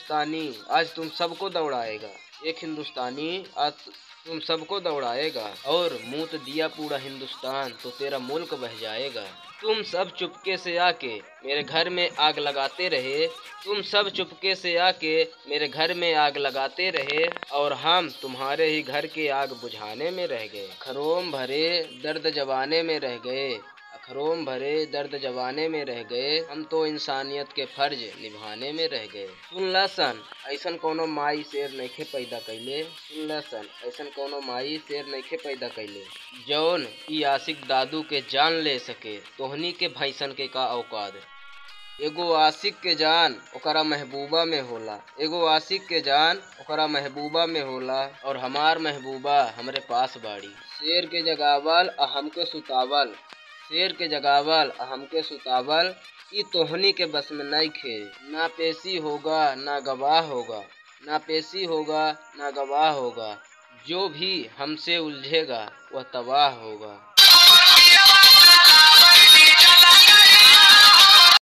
हिंदुस्तानी आज तुम सबको दौड़ाएगा। एक हिंदुस्तानी आज तुम सबको दौड़ाएगा और मूत दिया पूरा हिंदुस्तान तो तेरा मुल्क बह जाएगा। तुम सब चुपके से आके मेरे घर में आग लगाते रहे, तुम सब चुपके से आके मेरे घर में आग लगाते रहे और हम तुम्हारे ही घर की आग बुझाने में रह गए। अखरों भरे दर्द जवाने में रह गए, अखरों भरे दर्द जवाने में रह गए, हम तो इंसानियत के फर्ज निभाने में रह गए। सुन ल सन ऐसन कोनो माई शेर नइखे पैदा कइले, सुन ल सन ऐसन कोनो माई शेर नइखे पैदा कइले जौन ई आशिक दादू के जान ले सके, तोहनी के भैंसन के का औकात। एगो आशिक के जान ओकरा महबूबा में होला, एगो आशिक के जान ओकरा महबूबा में होला और हमार महबूबा हमरे पास बाड़ी। शेर के जगावल आ हमके सुतावल, शेर के जगावल आ हमके सुतावल ई तोहनी के बस में नइखे। ना पेशी होगा ना गवाह होगा, ना पेशी होगा ना गवाह होगा, जो भी हमसे उलझेगा वह तबाह होगा।